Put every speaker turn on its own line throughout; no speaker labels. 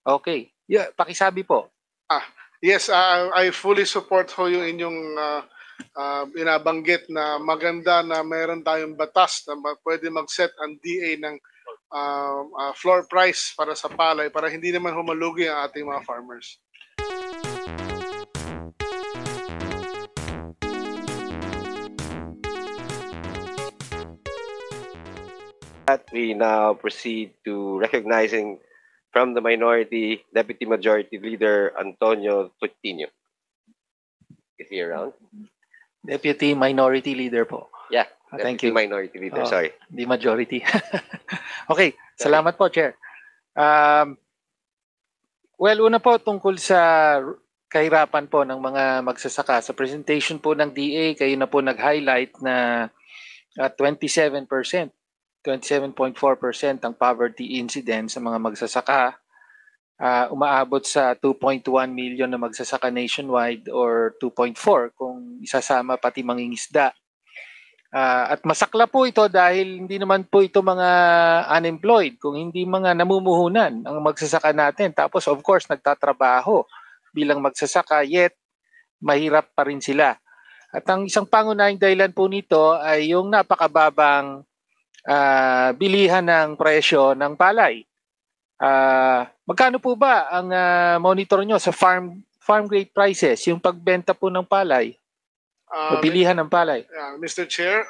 Okay. Yeah, pakisabi po.
Yes, I fully support ho yung inyong binabanggit na maganda na mayroon tayong batas na pwede mag-set ang DA ng floor price para sa palay para hindi naman humalugi ang ating mga farmers.
We now proceed to recognizing from the minority Deputy Majority Leader Antonio Coutinho. Is he around?
Deputy Minority Leader po.
Yeah,
thank
Deputy
you.
Minority Leader, sorry.
The majority. Okay, salamat po, Chair. Well, una po tungkol sa kahirapan po ng mga magsasaka. Sa presentation po ng DA, kayo na po nag-highlight na 27%, 27.4% ang poverty incidence sa mga magsasaka. Umaabot sa 2.1 million na magsasaka nationwide or 2.4 kung isasama pati mangingisda. At masakla po ito dahil hindi naman po ito mga unemployed, kung hindi mga namumuhunan ang magsasaka natin. Tapos of course nagtatrabaho bilang magsasaka, yet mahirap pa rin sila. At ang isang pangunahing dahilan po nito ay yung napakababang bilihan ng presyo ng palay. Magkano po ba ang monitor nyo sa farm grade prices, yung pagbenta po ng palay? Bilihan ng palay.
Mr. Chair,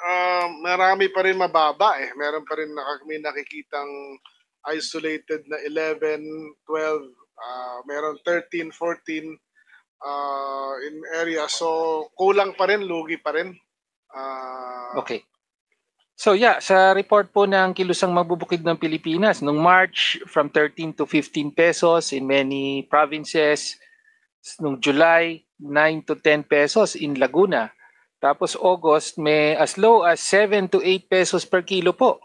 marami pa rin mababa eh. Meron pa rin may nakikitang isolated na 11, 12, meron 13, 14 in area. So kulang pa rin, lugi pa rin.
Okay. So yeah, sa report po ng Kilusang Magbubukid ng Pilipinas, nung March from 13 to 15 pesos in many provinces, nung July 9 to 10 pesos in Laguna. Tapos August may as low as 7 to 8 pesos per kilo po,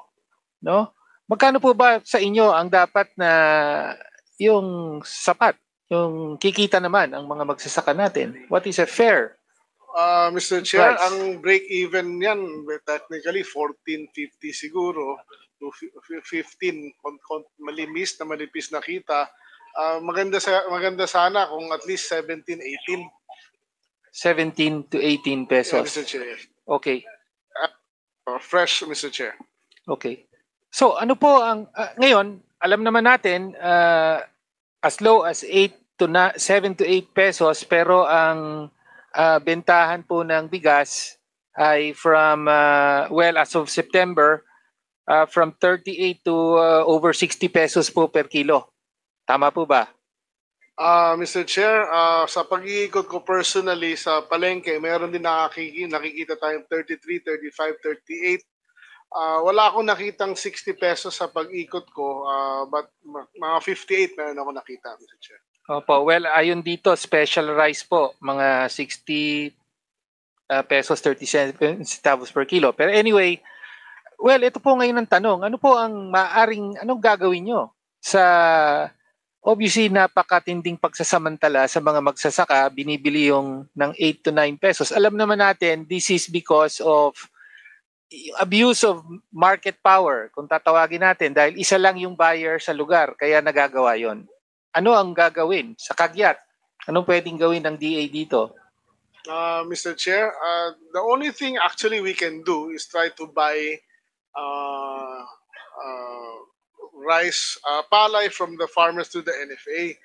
no? Magkano po ba sa inyo ang dapat na yung sapat, yung kikita naman ang mga magsasaka natin? What is a fair
Mr. Chair,
price?
ang break-even yan, technically 14.50 siguro to 15, manipis na kita. Maganda sana kung at least 17, 18.
17 to 18 pesos.
Yeah, Mr. Chair.
Okay.
Fresh, Mr. Chair.
Okay. So ano po ang, ngayon, alam naman natin, as low as 7 to 8 pesos, pero ang bentahan po ng bigas ay from, well, as of September, from 38 to over 60 pesos po per kilo. Tama po ba?
Mr. Chair, sa pag-iikot ko personally sa palengke, meron din nakikita tayong 33, 35, 38. Wala akong nakitang 60 pesos sa pag-ikot ko, but mga 58 meron ako nakita, Mr. Chair.
Opo, well, ayon dito, special rice po, mga 60 pesos, 37 centavos per kilo. Pero anyway, well, ito po ngayon ang tanong, ano po ang anong gagawin nyo sa, obviously, napakatinding pagsasamantala sa mga magsasaka, binibili yung ng 8 to 9 pesos. Alam naman natin, this is because of abuse of market power, kung tatawagin natin, dahil isa lang yung buyer sa lugar, kaya nagagawa yon. Ano ang gagawin sa kagyat? Anong pwedeng gawin ng DA dito?
Mr. Chair, the only thing actually we can do is try to buy rice, palay from the farmers to the NFA.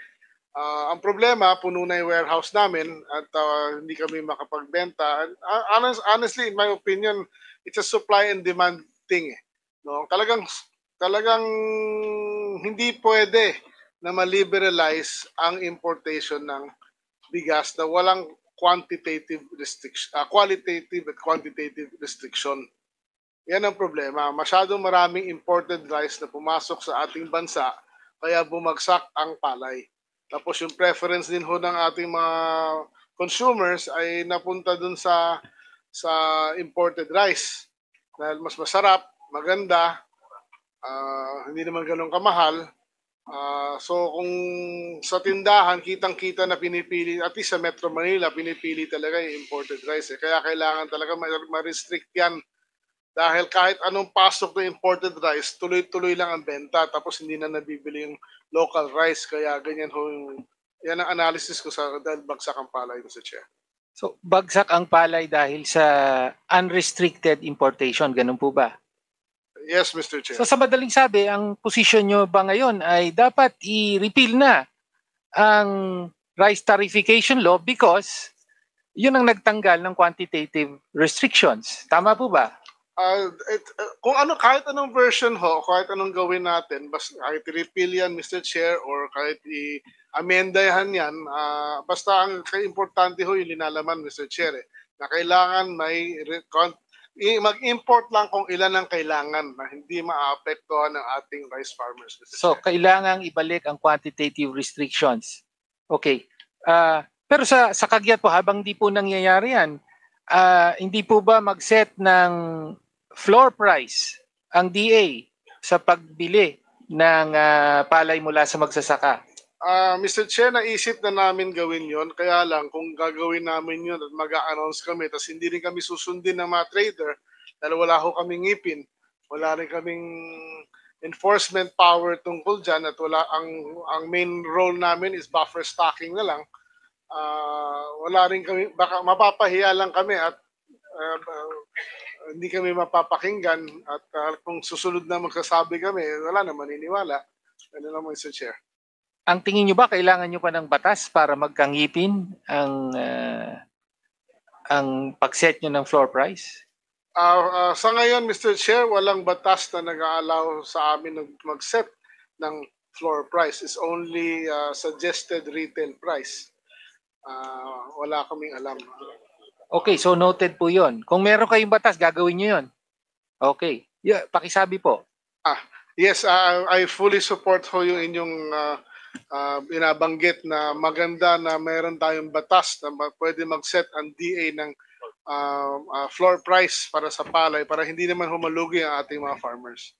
Ang problema, puno na yung warehouse namin at hindi kami makapagbenta. Honestly, in my opinion, it's a supply and demand thing. No? Talagang hindi pwede na ma-liberalize ang importation ng bigas na walang qualitative and quantitative restriction. Yan ang problema. Masyadong maraming imported rice na pumasok sa ating bansa, kaya bumagsak ang palay. Tapos yung preference din ho ng ating mga consumers ay napunta dun sa imported rice. Dahil mas masarap, maganda, hindi naman ganun kamahal. So kung sa tindahan, kitang-kita na pinipili, at least sa Metro Manila, pinipili talaga yung imported rice. Kaya kailangan talaga ma-restrict yan Dahil kahit anong pasok na imported rice, tuloy-tuloy lang ang benta tapos hindi na nabibili yung local rice. Kaya ganyan ho yan ang analysis ko dahil bagsak ang palay, Mr. Chair.
So, bagsak ang palay dahil sa unrestricted importation, ganun po ba?
Yes, Mr. Chair.
So sa madaling sabi, ang posisyon nyo ba ngayon ay dapat i-repeal na ang rice tariffication law because yun ang nagtanggal ng quantitative restrictions. Tama po ba?
Kung ano, kahit anong version ho, kahit anong gawin natin, basta kahit i-repeal yan, Mr. Chair, or kahit i-amendahan yan, basta ang importante ho yung linalaman, Mr. Chair, na kailangan may mag-import lang kung ilan ang kailangan na hindi maapektuhan ng ating rice farmers, Mr.
So,
Chair.
kailangang ibalik ang quantitative restrictions. Okay. Pero sa kagyat po, habang di po nangyayari yan, hindi po ba mag-set ng floor price ang DA sa pagbili ng palay mula sa magsasaka?
Mr. Chair, naisip na namin gawin yon. Kaya lang, kung gagawin namin yun at mag-a-announce kami, tapos hindi rin kami susundin ng mga trader, dahil wala ho kaming ngipin, wala rin kaming enforcement power tungkol dyan, at ang main role namin is buffer stocking na lang. Wala rin kami, baka mapapahiya lang kami at hindi kami mapapakinggan, at kung susunod na magsasabi kami, wala na maniniwala. Ano lang, Mr. Chair.
Ang tingin nyo ba, kailangan nyo pa ng batas para magkangipin ang pag-set nyo ng floor price?
Sa ngayon, Mr. Chair, walang batas na nag-aalaw sa amin mag-set ng floor price. It's only suggested retail price. Wala kaming alam.
Okay, so noted po yon. Kung meron kayong batas, gagawin nyo yon. Okay. Pakisabi po.
Yes, I fully support ho yung inyong binabanggit na maganda na meron tayong batas na pwede mag-set ang DA ng floor price para sa palay para hindi naman humalugi ang ating mga farmers.